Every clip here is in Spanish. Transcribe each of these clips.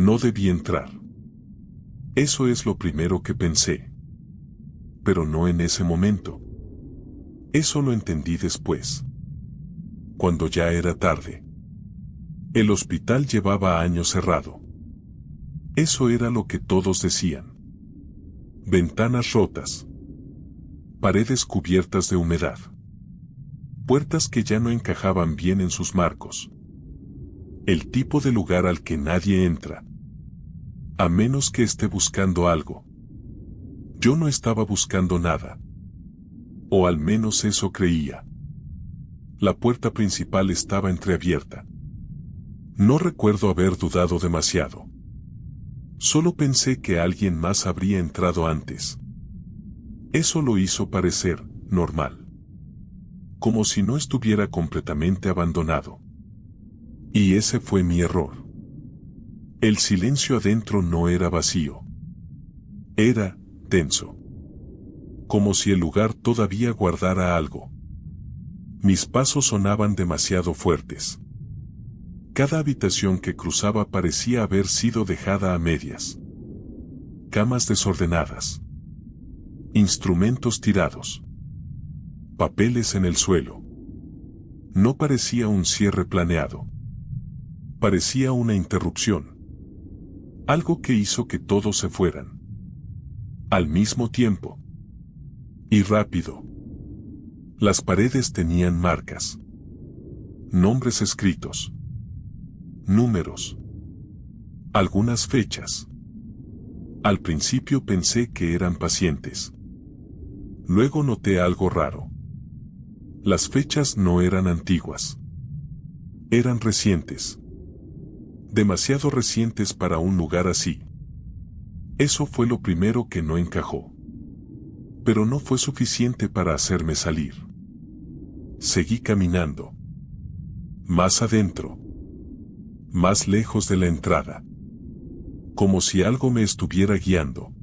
No debí entrar. Eso es lo primero que pensé. Pero no en ese momento. Eso lo entendí después. Cuando ya era tarde. El hospital llevaba años cerrado. Eso era lo que todos decían. Ventanas rotas. Paredes cubiertas de humedad. Puertas que ya no encajaban bien en sus marcos. El tipo de lugar al que nadie entra. A menos que esté buscando algo. Yo no estaba buscando nada. O al menos eso creía. La puerta principal estaba entreabierta. No recuerdo haber dudado demasiado. Solo pensé que alguien más habría entrado antes. Eso lo hizo parecer normal. Como si no estuviera completamente abandonado. Y ese fue mi error. El silencio adentro no era vacío. Era tenso. Como si el lugar todavía guardara algo. Mis pasos sonaban demasiado fuertes. Cada habitación que cruzaba parecía haber sido dejada a medias. Camas desordenadas. Instrumentos tirados. Papeles en el suelo. No parecía un cierre planeado. Parecía una interrupción. Algo que hizo que todos se fueran. Al mismo tiempo. Y rápido. Las paredes tenían marcas. Nombres escritos. Números. Algunas fechas. Al principio pensé que eran pacientes. Luego noté algo raro. Las fechas no eran antiguas. Eran recientes. Demasiado recientes para un lugar así. Eso fue lo primero que no encajó. Pero no fue suficiente para hacerme salir. Seguí caminando. Más adentro. Más lejos de la entrada. Como si algo me estuviera guiando.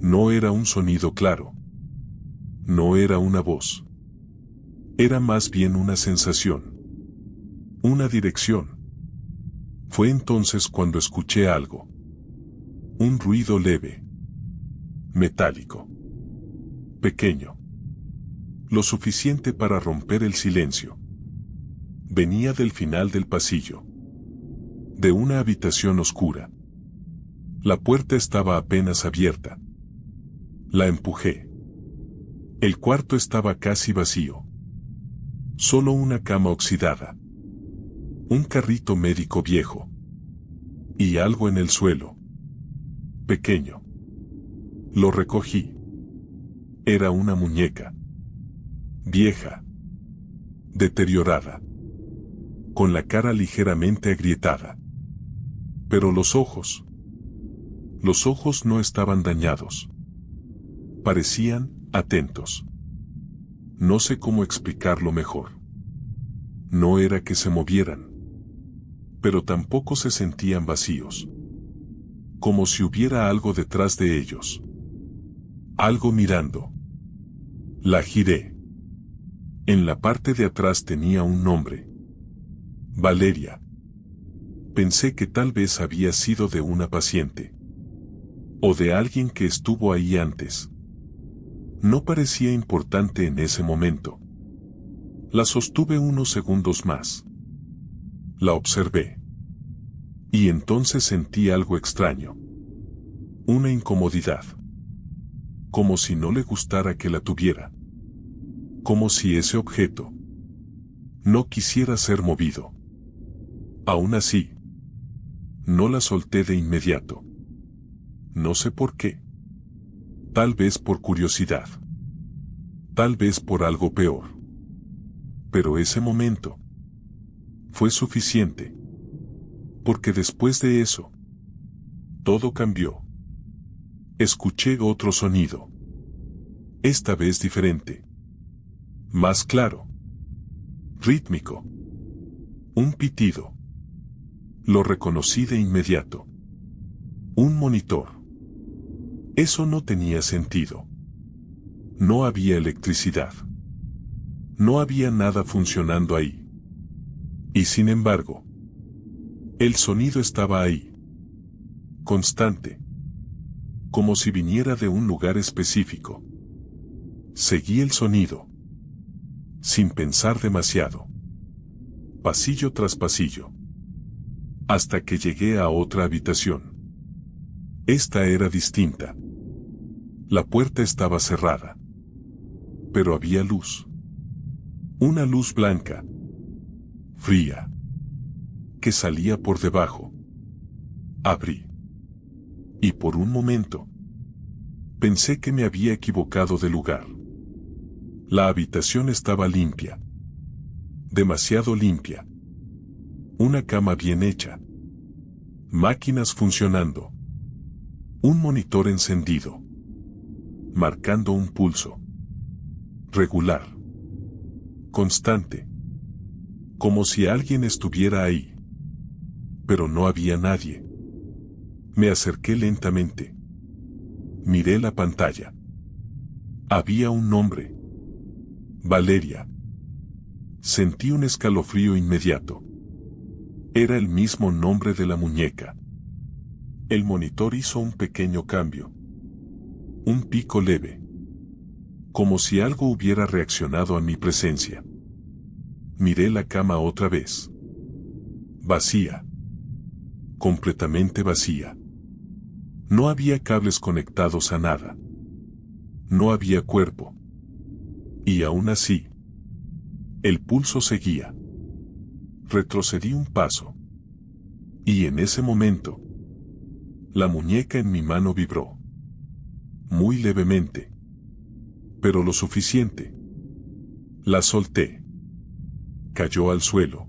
No era un sonido claro. No era una voz. Era más bien una sensación. Una dirección. Fue entonces cuando escuché algo. Un ruido leve. Metálico. Pequeño. Lo suficiente para romper el silencio. Venía del final del pasillo. De una habitación oscura. La puerta estaba apenas abierta. La empujé. El cuarto estaba casi vacío. Solo una cama oxidada. Un carrito médico viejo. Y algo en el suelo. Pequeño. Lo recogí. Era una muñeca. Vieja. Deteriorada. Con la cara ligeramente agrietada. Pero los ojos no estaban dañados. Parecían atentos. No sé cómo explicarlo mejor. No era que se movieran. Pero tampoco se sentían vacíos. Como si hubiera algo detrás de ellos. Algo mirando. La giré. En la parte de atrás tenía un nombre. Valeria. Pensé que tal vez había sido de una paciente. O de alguien que estuvo ahí antes. No parecía importante en ese momento. La sostuve unos segundos más. La observé. Y entonces sentí algo extraño. Una incomodidad. Como si no le gustara que la tuviera. Como si ese objeto no quisiera ser movido. Aún así, no la solté de inmediato. No sé por qué. Tal vez por curiosidad. Tal vez por algo peor. Pero ese momento fue suficiente. Porque después de eso, todo cambió. Escuché otro sonido. Esta vez diferente. Más claro. Rítmico. Un pitido. Lo reconocí de inmediato. Un monitor. Eso no tenía sentido. No había electricidad. No había nada funcionando ahí. Y sin embargo, el sonido estaba ahí. constante, como si viniera de un lugar específico. Seguí el sonido, sin pensar demasiado, pasillo tras pasillo, hasta que llegué a otra habitación. Esta era distinta. La puerta estaba cerrada, pero había luz. Una luz blanca, fría, que salía por debajo. Abrí. Y por un momento, pensé que me había equivocado de lugar. La habitación estaba limpia. Demasiado limpia. Una cama bien hecha. Máquinas funcionando. Un monitor encendido. Marcando un pulso. Regular. Constante. Como si alguien estuviera ahí. Pero no había nadie. Me acerqué lentamente. Miré la pantalla. Había un nombre. Valeria. Sentí un escalofrío inmediato. Era el mismo nombre de la muñeca. El monitor hizo un pequeño cambio. Un pico leve. Como si algo hubiera reaccionado a mi presencia. Miré la cama otra vez. Vacía. Completamente vacía. No había cables conectados a nada. No había cuerpo. Y aún así, el pulso seguía. Retrocedí un paso. Y en ese momento, la muñeca en mi mano vibró. Muy levemente. Pero lo suficiente. La solté. Cayó al suelo.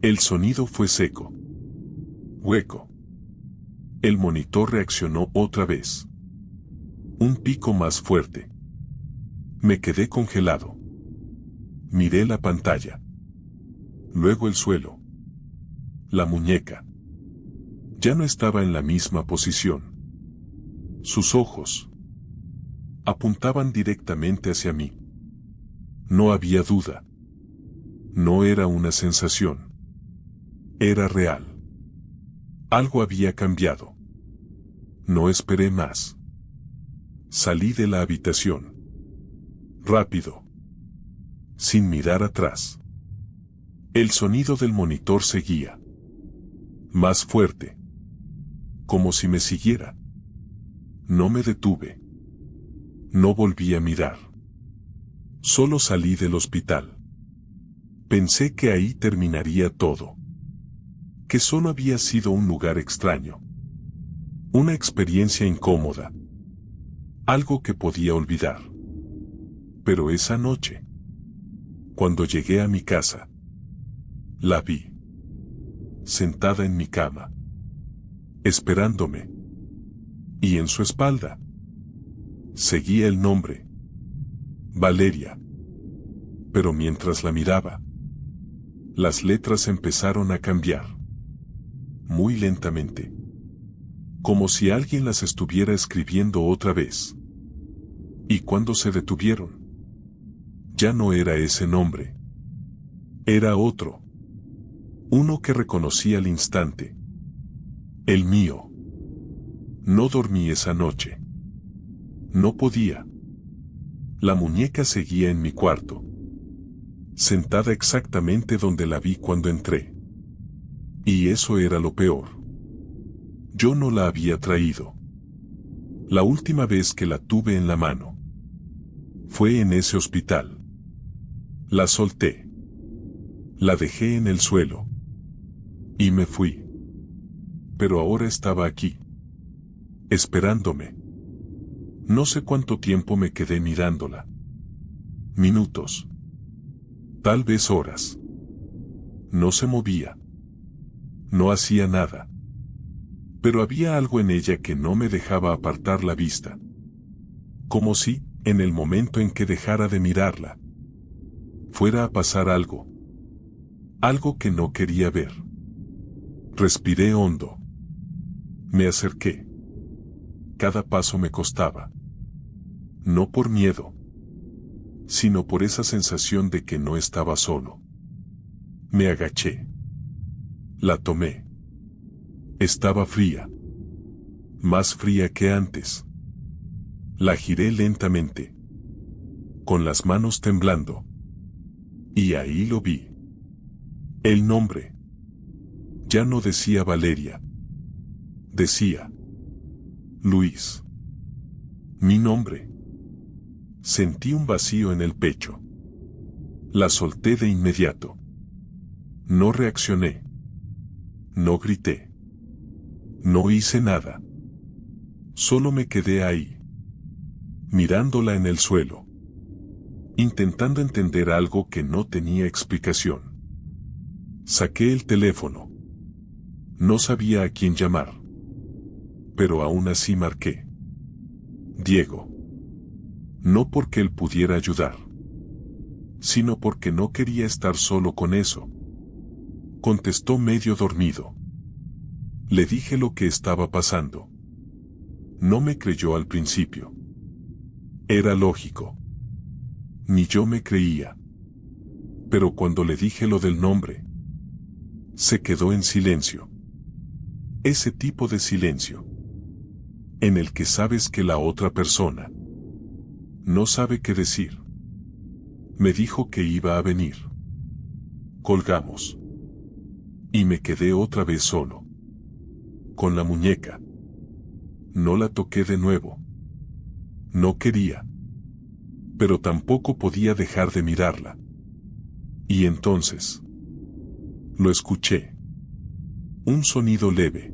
El sonido fue seco. Hueco. El monitor reaccionó otra vez. Un pico más fuerte. Me quedé congelado. Miré la pantalla. Luego el suelo. La muñeca. Ya no estaba en la misma posición. Sus ojos apuntaban directamente hacia mí. No había duda. No era una sensación. Era real. Algo había cambiado. No esperé más. Salí de la habitación. Rápido. Sin mirar atrás. El sonido del monitor seguía. Más fuerte. Como si me siguiera. No me detuve. No volví a mirar. Solo salí del hospital. Pensé que ahí terminaría todo. Que solo había sido un lugar extraño. Una experiencia incómoda. Algo que podía olvidar. Pero esa noche, cuando llegué a mi casa, la vi. Sentada en mi cama. Esperándome. Y en su espalda seguía el nombre. Valeria. Pero mientras la miraba, las letras empezaron a cambiar. Muy lentamente. Como si alguien las estuviera escribiendo otra vez. Y cuando se detuvieron, ya no era ese nombre. Era otro. Uno que reconocí al instante. El mío. No dormí esa noche. No podía. La muñeca seguía en mi cuarto. Sentada exactamente donde la vi cuando entré. Y eso era lo peor. Yo no la había traído. La última vez que la tuve en la mano fue en ese hospital. La solté. La dejé en el suelo. Y me fui. Pero ahora estaba aquí. Esperándome. No sé cuánto tiempo me quedé mirándola. Minutos. Tal vez horas. No se movía. No hacía nada. Pero había algo en ella que no me dejaba apartar la vista. Como si, en el momento en que dejara de mirarla, fuera a pasar algo. Algo que no quería ver. Respiré hondo. Me acerqué. Cada paso me costaba. No por miedo, sino por esa sensación de que no estaba solo. Me agaché. La tomé. Estaba fría. más fría que antes. La giré lentamente, con las manos temblando. Y ahí lo vi. El nombre. Ya no decía Valeria. Decía Luis. Mi nombre. Sentí un vacío en el pecho. La solté de inmediato. No reaccioné. No grité. No hice nada. Solo me quedé ahí, mirándola en el suelo, intentando entender algo que no tenía explicación. Saqué el teléfono. No sabía a quién llamar, pero aún así marqué. Diego. No porque él pudiera ayudar, sino porque no quería estar solo con eso. Contestó medio dormido. Le dije lo que estaba pasando. No me creyó al principio. Era lógico. Ni yo me creía. Pero cuando le dije lo del nombre, se quedó en silencio. Ese tipo de silencio, en el que sabes que la otra persona no sabe qué decir. Me dijo que iba a venir. Colgamos. Y me quedé otra vez solo, con la muñeca. No la toqué de nuevo. No quería. Pero tampoco podía dejar de mirarla. Y entonces lo escuché. Un sonido leve.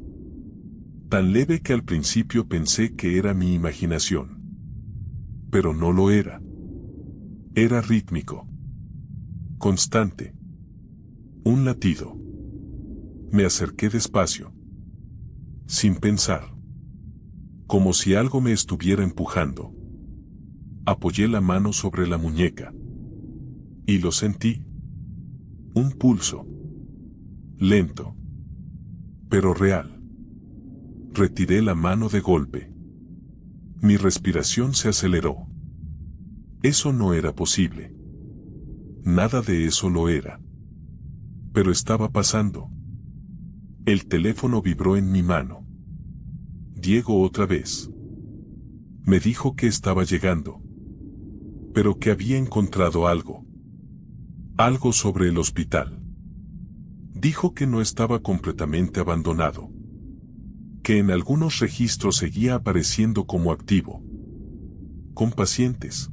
Tan leve que al principio pensé que era mi imaginación. Pero no lo era. Era rítmico. Constante. Un latido. Me acerqué despacio. Sin pensar. Como si algo me estuviera empujando. Apoyé la mano sobre la muñeca. Y lo sentí. Un pulso. Lento. Pero real. Retiré la mano de golpe. Mi respiración se aceleró. Eso no era posible. Nada de eso lo era. Pero estaba pasando. El teléfono vibró en mi mano. Diego otra vez. Me dijo que estaba llegando. Pero que había encontrado algo. Algo sobre el hospital. Dijo que no estaba completamente abandonado. Que en algunos registros seguía apareciendo como activo. Con pacientes.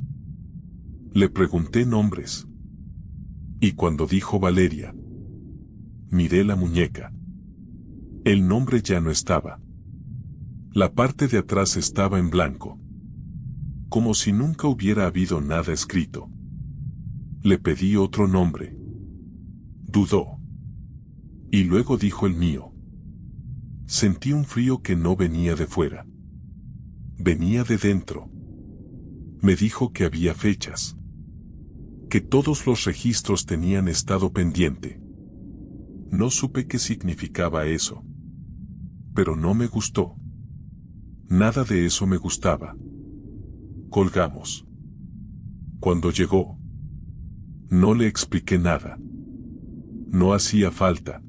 Le pregunté nombres. Y cuando dijo Valeria, miré la muñeca. El nombre ya no estaba. La parte de atrás estaba en blanco. Como si nunca hubiera habido nada escrito. Le pedí otro nombre. Dudó. Y luego dijo el mío. Sentí un frío que no venía de fuera. Venía de dentro. Me dijo que había fechas. Que todos los registros tenían estado pendiente. No supe qué significaba eso. Pero no me gustó. Nada de eso me gustaba. Colgamos. Cuando llegó, no le expliqué nada. No hacía falta.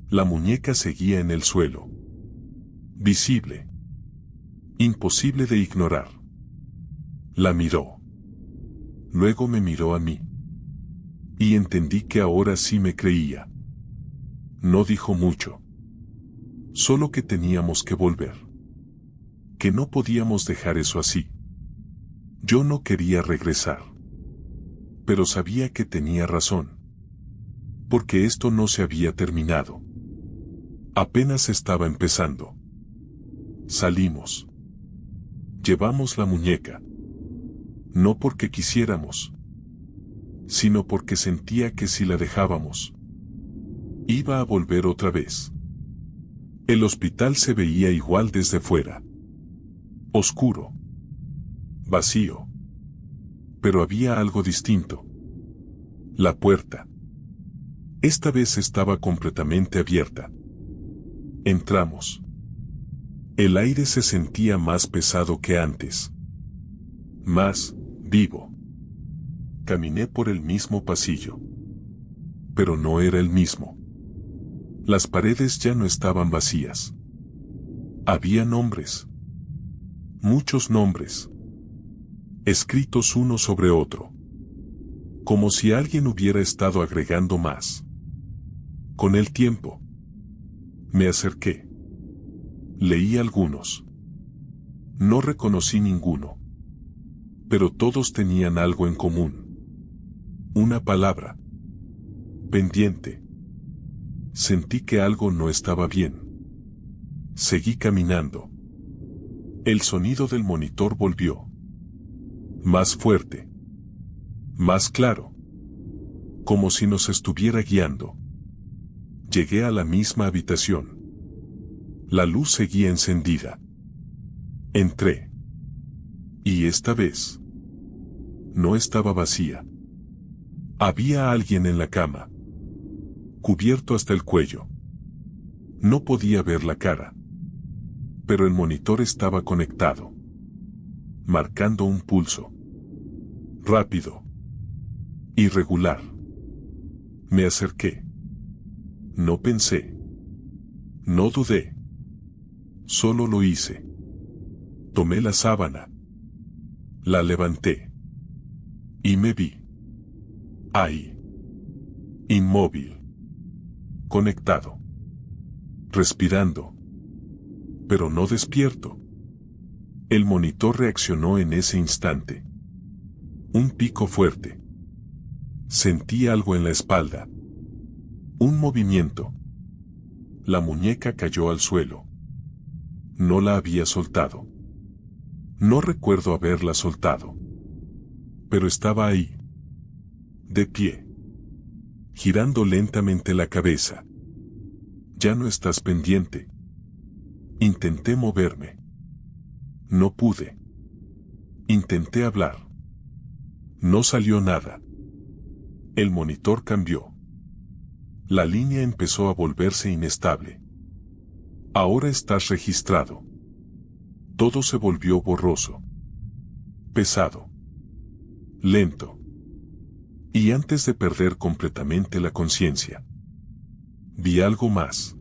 La muñeca seguía en el suelo. Visible. Imposible de ignorar. La miró. Luego me miró a mí. Y entendí que ahora sí me creía. No dijo mucho. Solo que teníamos que volver. Que no podíamos dejar eso así. Yo no quería regresar. Pero sabía que tenía razón. Porque esto no se había terminado. Apenas estaba empezando. Salimos. Llevamos la muñeca. No porque quisiéramos, sino porque sentía que si la dejábamos, iba a volver otra vez. El hospital se veía igual desde fuera. Oscuro. Vacío. Pero había algo distinto. La puerta. Esta vez estaba completamente abierta. Entramos. El aire se sentía más pesado que antes. Más vivo. Caminé por el mismo pasillo. Pero no era el mismo. Las paredes ya no estaban vacías. Había nombres. Muchos nombres. Escritos uno sobre otro. Como si alguien hubiera estado agregando más. Con el tiempo. Me acerqué. Leí algunos. No reconocí ninguno. Pero todos tenían algo en común. Una palabra. Pendiente. Sentí que algo no estaba bien. Seguí caminando. El sonido del monitor volvió. Más fuerte. Más claro. Como si nos estuviera guiando. Llegué a la misma habitación. La luz seguía encendida. Entré. Y esta vez no estaba vacía. Había alguien en la cama, cubierto hasta el cuello. No podía ver la cara, pero el monitor estaba conectado, marcando un pulso. Rápido. Irregular. Me acerqué. No pensé. No dudé. Solo lo hice. Tomé la sábana. La levanté. Y me vi. Ahí. Inmóvil. Conectado. Respirando. Pero no despierto. El monitor reaccionó en ese instante. Un pico fuerte. Sentí algo en la espalda. Un movimiento. La muñeca cayó al suelo. No la había soltado. No recuerdo haberla soltado. Pero estaba ahí. De pie. Girando lentamente la cabeza. Ya no estás pendiente. Intenté moverme. No pude. Intenté hablar. No salió nada. El monitor cambió. La línea empezó a volverse inestable. Ahora estás registrado. Todo se volvió borroso. Pesado. Lento. Y antes de perder completamente la conciencia, vi algo más.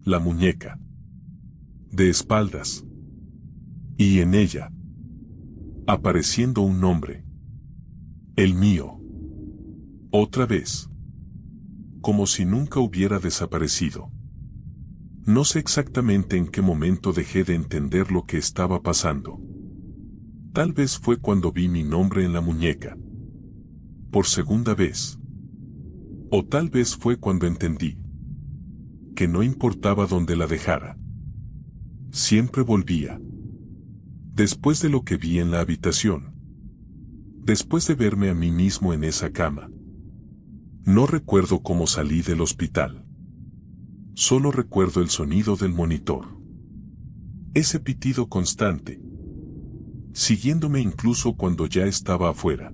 La muñeca. De espaldas. Y en ella, apareciendo un nombre. El mío. Otra vez. Como si nunca hubiera desaparecido. No sé exactamente en qué momento dejé de entender lo que estaba pasando. Tal vez fue cuando vi mi nombre en la muñeca. Por segunda vez. O tal vez fue cuando entendí que no importaba dónde la dejara. Siempre volvía. Después de lo que vi en la habitación. Después de verme a mí mismo en esa cama. No recuerdo cómo salí del hospital. Solo recuerdo el sonido del monitor. Ese pitido constante. Siguiéndome incluso cuando ya estaba afuera.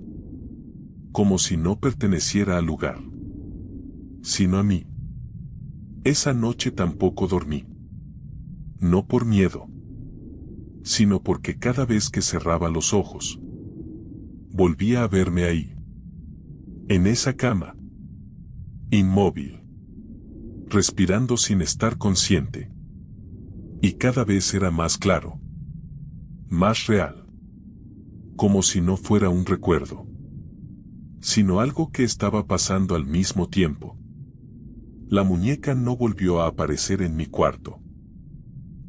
Como si no perteneciera al lugar. Sino a mí. Esa noche tampoco dormí. No por miedo. Sino porque cada vez que cerraba los ojos. Volvía a verme ahí. En esa cama. Inmóvil. Respirando sin estar consciente. Y cada vez era más claro. Más real. Como si no fuera un recuerdo. Sino algo que estaba pasando al mismo tiempo. La muñeca no volvió a aparecer en mi cuarto.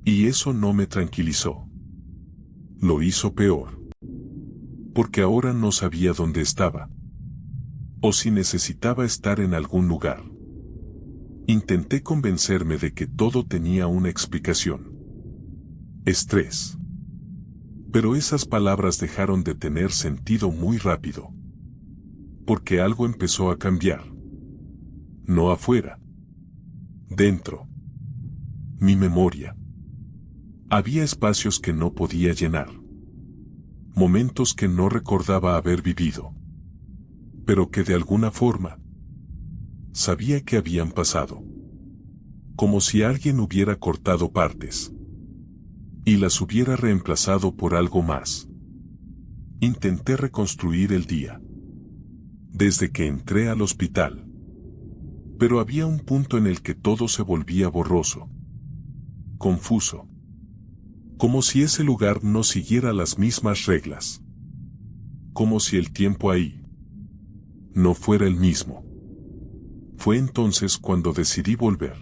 Y eso no me tranquilizó. Lo hizo peor. Porque ahora no sabía dónde estaba. O si necesitaba estar en algún lugar. Intenté convencerme de que todo tenía una explicación. Estrés. Pero esas palabras dejaron de tener sentido muy rápido. Porque algo empezó a cambiar. No afuera. Dentro. Mi memoria. Había espacios que no podía llenar. Momentos que no recordaba haber vivido. Pero que de alguna forma sabía que habían pasado. Como si alguien hubiera cortado partes. Y las hubiera reemplazado por algo más. Intenté reconstruir el día. Desde que entré al hospital. Pero había un punto en el que todo se volvía borroso. Confuso. Como si ese lugar no siguiera las mismas reglas. Como si el tiempo ahí no fuera el mismo. Fue entonces cuando decidí volver.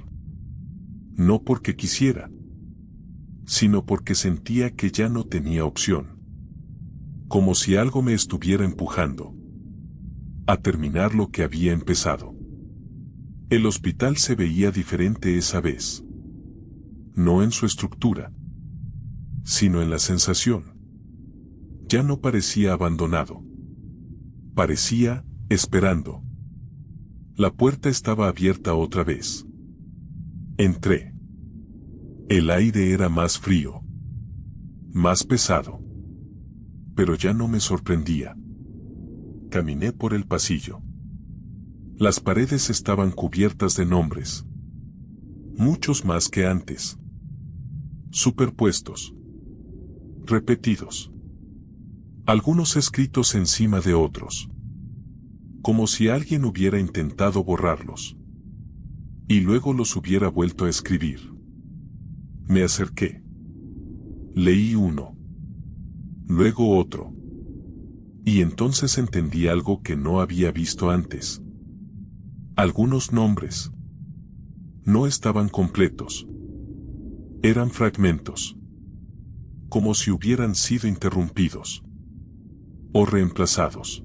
No porque quisiera, sino porque sentía que ya no tenía opción. Como si algo me estuviera empujando a terminar lo que había empezado. El hospital se veía diferente esa vez. No en su estructura, sino en la sensación. Ya no parecía abandonado. Parecía, esperando. La puerta estaba abierta otra vez. Entré. El aire era más frío. Más pesado. Pero ya no me sorprendía. Caminé por el pasillo. Las paredes estaban cubiertas de nombres. Muchos más que antes. Superpuestos. Repetidos. Algunos escritos encima de otros. Como si alguien hubiera intentado borrarlos. Y luego los hubiera vuelto a escribir. Me acerqué. Leí uno. Luego otro. Y entonces entendí algo que no había visto antes. Algunos nombres no estaban completos. Eran fragmentos. Como si hubieran sido interrumpidos. O reemplazados.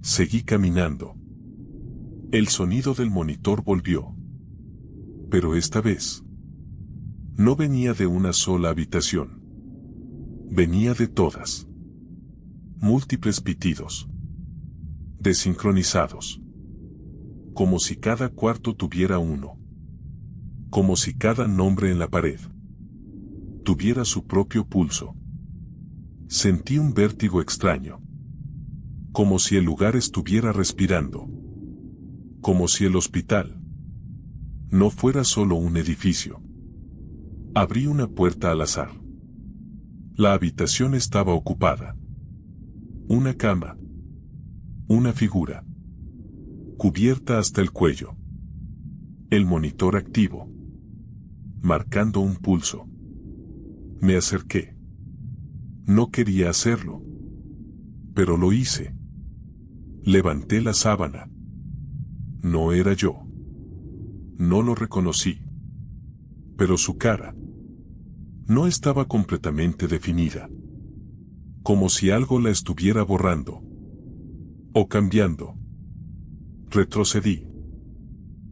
Seguí caminando. El sonido del monitor volvió. Pero esta vez no venía de una sola habitación. Venía de todas. Múltiples pitidos. Desincronizados. Como si cada cuarto tuviera uno. Como si cada nombre en la pared tuviera su propio pulso. Sentí un vértigo extraño. Como si el lugar estuviera respirando. Como si el hospital no fuera solo un edificio. Abrí una puerta al azar. La habitación estaba ocupada. Una cama. Una figura. Cubierta hasta el cuello. El monitor activo. Marcando un pulso. Me acerqué. No quería hacerlo. Pero lo hice. Levanté la sábana. No era yo. No lo reconocí. Pero su cara no estaba completamente definida. Como si algo la estuviera borrando. O cambiando. Retrocedí.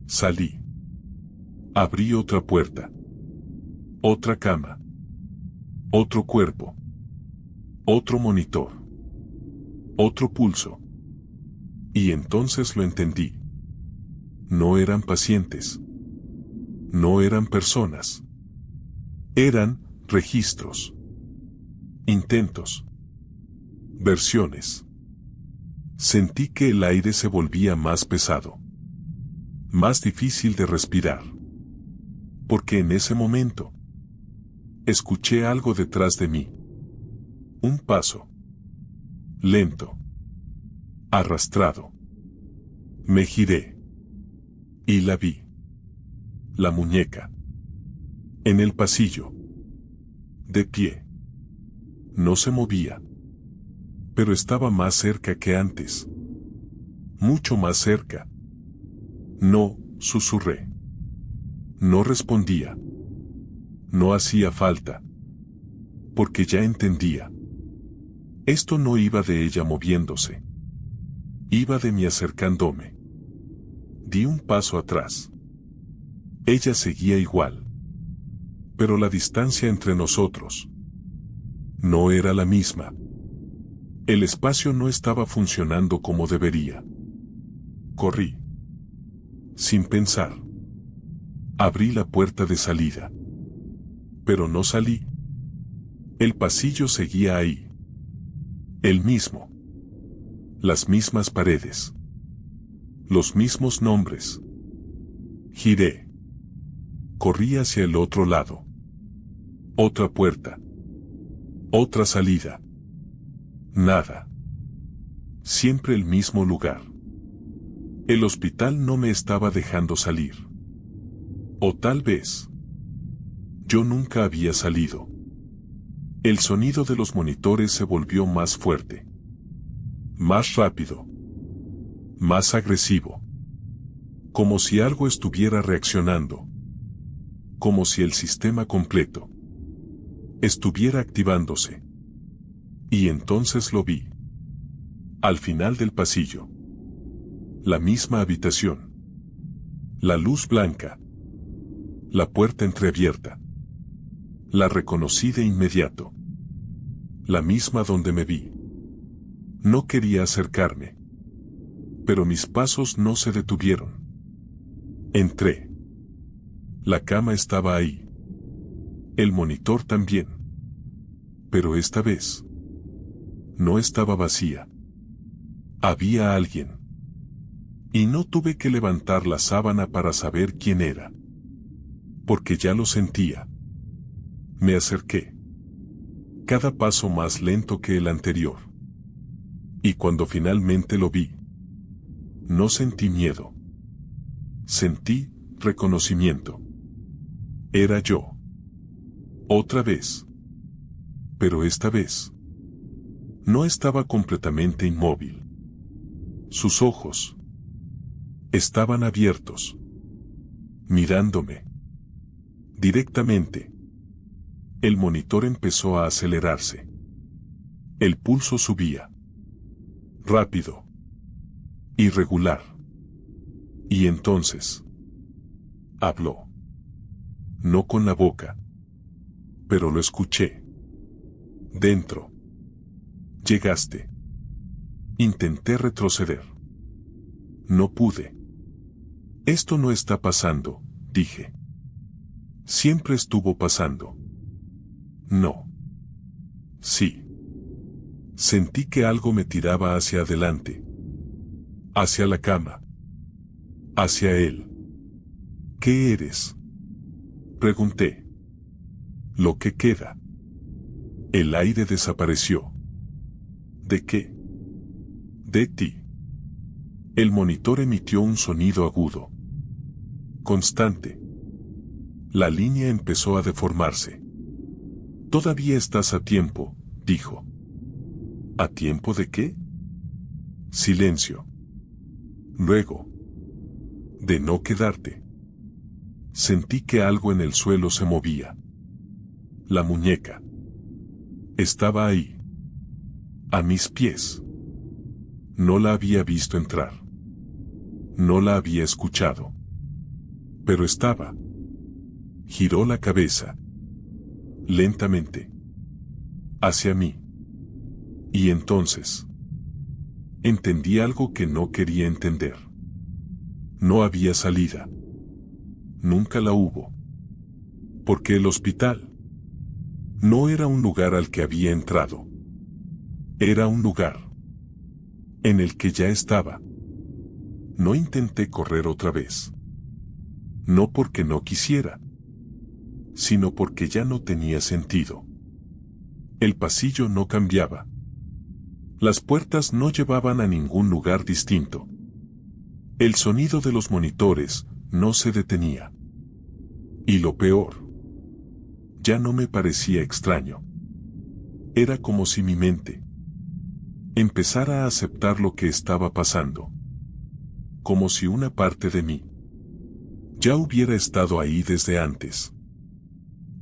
Salí. Abrí otra puerta. Otra cama. Otro cuerpo. Otro monitor. Otro pulso. Y entonces lo entendí. No eran pacientes. No eran personas. Eran registros. Intentos. Versiones. Sentí que el aire se volvía más pesado. Más difícil de respirar. Porque en ese momento escuché algo detrás de mí. Un paso. Lento. Arrastrado. Me giré. Y la vi. La muñeca. En el pasillo. De pie. No se movía. Pero estaba más cerca que antes. Mucho más cerca. No, susurré. No respondía. No hacía falta. Porque ya entendía. Esto no iba de ella moviéndose. Iba de mí acercándome. Di un paso atrás. Ella seguía igual. Pero la distancia entre nosotros no era la misma. El espacio no estaba funcionando como debería. Corrí. Sin pensar. Abrí la puerta de salida. Pero no salí. El pasillo seguía ahí. El mismo. Las mismas paredes. Los mismos nombres. Giré. Corrí hacia el otro lado. Otra puerta. Otra salida. Nada. Siempre el mismo lugar. El hospital no me estaba dejando salir. O tal vez yo nunca había salido. El sonido de los monitores se volvió más fuerte, más rápido, más agresivo. Como si algo estuviera reaccionando. Como si el sistema completo estuviera activándose. Y entonces lo vi. Al final del pasillo. La misma habitación. La luz blanca. La puerta entreabierta. La reconocí de inmediato. La misma donde me vi. No quería acercarme. Pero mis pasos no se detuvieron. Entré. La cama estaba ahí. El monitor también. Pero esta vez no estaba vacía. Había alguien. Y no tuve que levantar la sábana para saber quién era. Porque ya lo sentía. Me acerqué. Cada paso más lento que el anterior. Y cuando finalmente lo vi, no sentí miedo. Sentí reconocimiento. Era yo. Otra vez. Pero esta vez no estaba completamente inmóvil. Sus ojos estaban abiertos, mirándome directamente. El monitor empezó a acelerarse. El pulso subía. Rápido. Irregular. Y entonces habló. No con la boca. Pero lo escuché. Dentro. Llegaste. Intenté retroceder. No pude. Esto no está pasando, dije. Siempre estuvo pasando. No. Sí. Sentí que algo me tiraba hacia adelante. Hacia la cama. Hacia él. ¿Qué eres? Pregunté. Lo que queda. El aire desapareció. ¿De qué? De ti. El monitor emitió un sonido agudo. Constante. La línea empezó a deformarse. Todavía estás a tiempo, dijo. ¿A tiempo de qué? Silencio. Luego. De no quedarte. Sentí que algo en el suelo se movía. La muñeca. Estaba ahí. A mis pies. No la había visto entrar. No la había escuchado. Pero estaba. Giró la cabeza. Lentamente. Hacia mí. Y entonces. Entendí algo que no quería entender. No había salida. Nunca la hubo. Porque el hospital no era un lugar al que había entrado. Era un lugar en el que ya estaba. No intenté correr otra vez. No porque no quisiera, sino porque ya no tenía sentido. El pasillo no cambiaba. Las puertas no llevaban a ningún lugar distinto. El sonido de los monitores no se detenía. Y lo peor, ya no me parecía extraño. Era como si mi mente empezara a aceptar lo que estaba pasando. Como si una parte de mí ya hubiera estado ahí desde antes.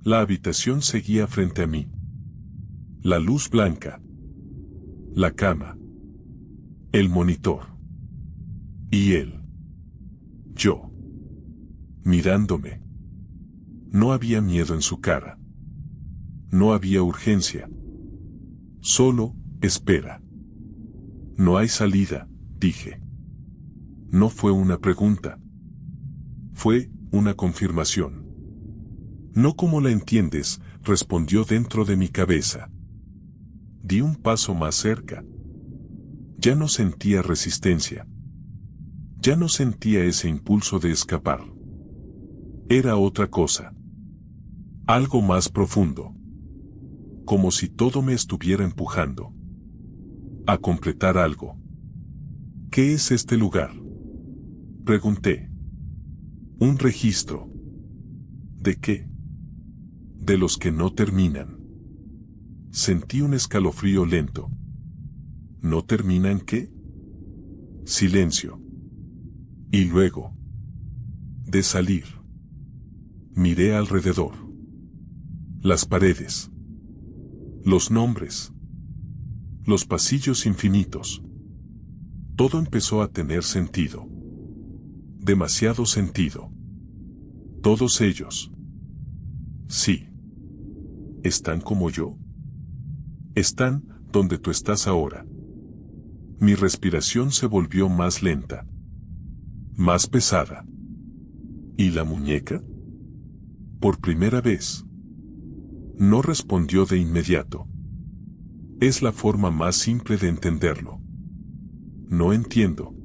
La habitación seguía frente a mí. La luz blanca. La cama. El monitor. Y él. Yo. Mirándome. No había miedo en su cara. No había urgencia. Solo, espera. No hay salida, dije. No fue una pregunta. Fue una confirmación. No como la entiendes, respondió dentro de mi cabeza. Di un paso más cerca. Ya no sentía resistencia. Ya no sentía ese impulso de escapar. Era otra cosa. Algo más profundo. Como si todo me estuviera empujando a completar algo. ¿Qué es este lugar? Pregunté. Un registro. ¿De qué? De los que no terminan. Sentí un escalofrío lento. ¿No termina en qué? Silencio. Y luego, de salir, miré alrededor. Las paredes. Los nombres. Los pasillos infinitos. Todo empezó a tener sentido. Demasiado sentido. Todos ellos. Sí. ¿Están como yo? Están donde tú estás ahora. Mi respiración se volvió más lenta. Más pesada. ¿Y la muñeca? Por primera vez. No respondió de inmediato. Es la forma más simple de entenderlo. No entiendo.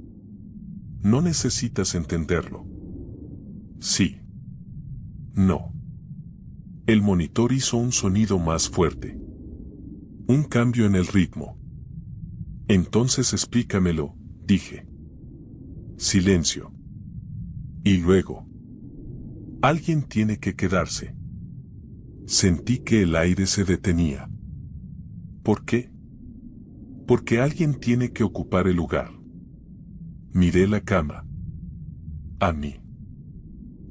No necesitas entenderlo. Sí. No. El monitor hizo un sonido más fuerte. Un cambio en el ritmo. Entonces explícamelo, dije. Silencio. Y luego. Alguien tiene que quedarse. Sentí que el aire se detenía. ¿Por qué? Porque alguien tiene que ocupar el lugar. Miré la cama. A mí.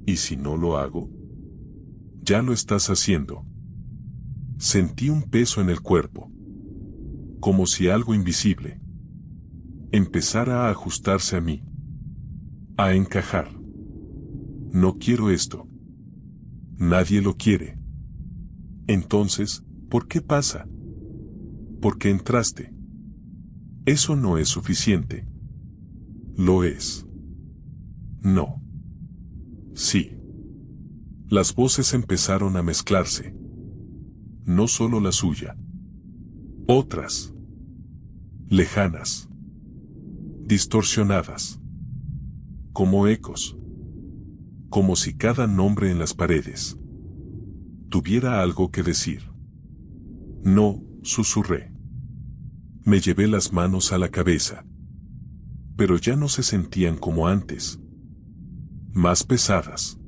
¿Y si no lo hago? Ya lo estás haciendo. Sentí un peso en el cuerpo. Como si algo invisible empezara a ajustarse a mí. A encajar. No quiero esto. Nadie lo quiere. Entonces, ¿por qué pasa? ¿Por qué entraste? Eso no es suficiente. Lo es. No. Sí. Las voces empezaron a mezclarse. No solo la suya. Otras. Lejanas. Distorsionadas. Como ecos. Como si cada nombre en las paredes tuviera algo que decir. No, susurré. Me llevé las manos a la cabeza. Pero ya no se sentían como antes. Más pesadas.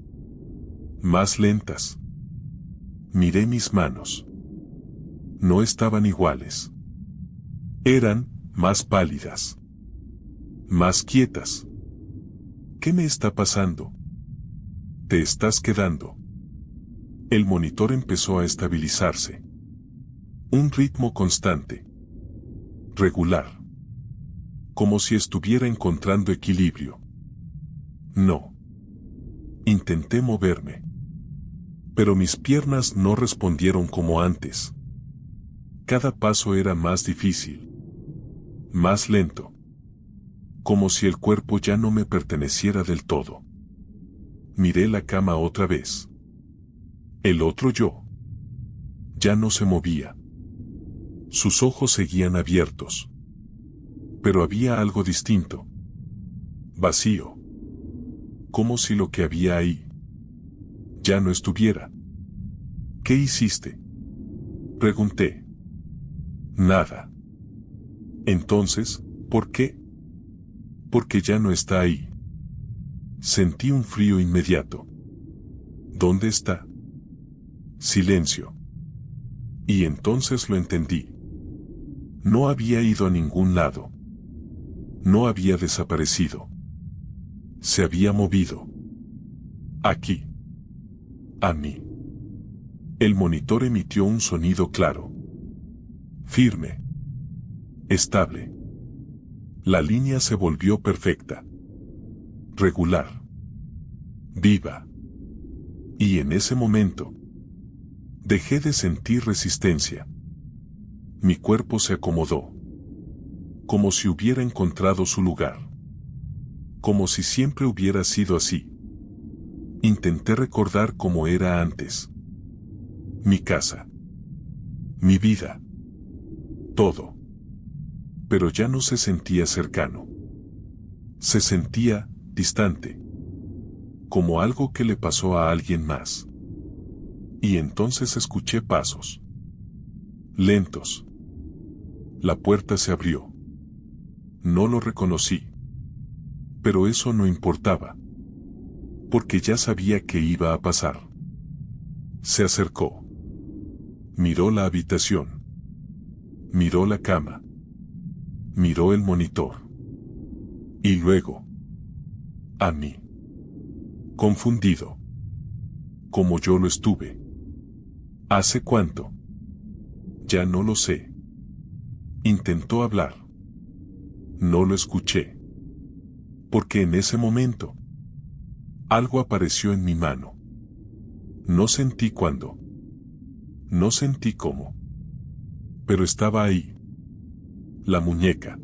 Más lentas. Miré mis manos. No estaban iguales. Eran más pálidas. Más quietas. ¿Qué me está pasando? Te estás quedando. El monitor empezó a estabilizarse. Un ritmo constante. Regular. Como si estuviera encontrando equilibrio. No. Intenté moverme. Pero mis piernas no respondieron como antes. Cada paso era más difícil. Más lento. Como si el cuerpo ya no me perteneciera del todo. Miré la cama otra vez. El otro yo. Ya no se movía. Sus ojos seguían abiertos. Pero había algo distinto. Vacío. Como si lo que había ahí ya no estuviera. ¿Qué hiciste? Pregunté. Nada. Entonces, ¿por qué? Porque ya no está ahí. Sentí un frío inmediato. ¿Dónde está? Silencio. Y entonces lo entendí. No había ido a ningún lado. No había desaparecido. Se había movido. Aquí. A mí. El monitor emitió un sonido claro. Firme. Estable. La línea se volvió perfecta. Regular. Viva. Y en ese momento, dejé de sentir resistencia. Mi cuerpo se acomodó. Como si hubiera encontrado su lugar. Como si siempre hubiera sido así. Intenté recordar cómo era antes. Mi casa. Mi vida. Todo. Pero ya no se sentía cercano. Se sentía distante. Como algo que le pasó a alguien más. Y entonces escuché pasos. Lentos. La puerta se abrió. No lo reconocí. Pero eso no importaba. Porque ya sabía que iba a pasar. Se acercó. Miró la habitación. Miró la cama. Miró el monitor. Y luego, a mí. Confundido. Como yo lo estuve. ¿Hace cuánto? Ya no lo sé. Intentó hablar. No lo escuché. Porque en ese momento, algo apareció en mi mano. No sentí cuándo. No sentí cómo. Pero estaba ahí. La muñeca.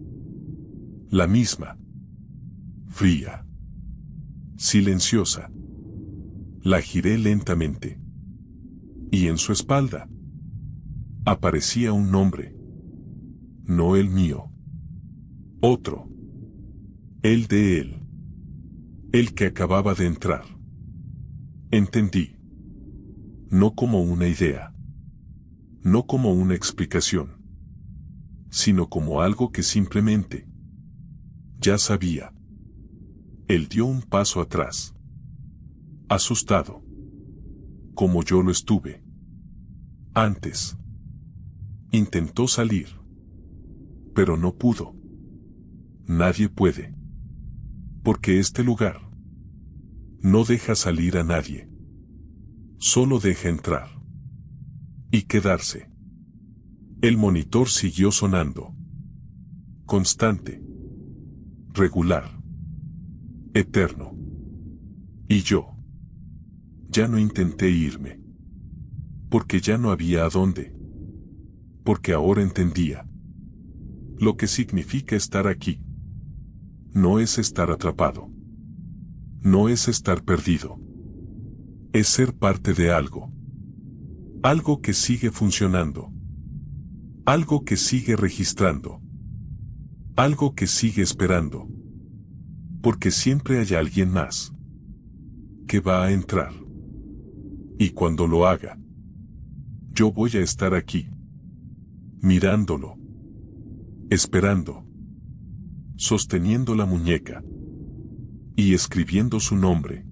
La misma. Fría. Silenciosa. La giré lentamente. Y en su espalda aparecía un nombre. No el mío. Otro. El de él. El que acababa de entrar. Entendí. No como una idea. No como una explicación. Sino como algo que simplemente ya sabía. Él dio un paso atrás. Asustado. Como yo lo estuve. Antes. Intentó salir. Pero no pudo. Nadie puede. Porque este lugar no deja salir a nadie. Solo deja entrar. Y quedarse. El monitor siguió sonando. Constante. Regular. Eterno. Y yo. Ya no intenté irme. Porque ya no había a dónde. Porque ahora entendía. Lo que significa estar aquí. No es estar atrapado. No es estar perdido. Es ser parte de algo. Algo que sigue funcionando. Algo que sigue registrando. Algo que sigue esperando. Porque siempre hay alguien más que va a entrar. Y cuando lo haga, yo voy a estar aquí, mirándolo, esperando, sosteniendo la muñeca y escribiendo su nombre.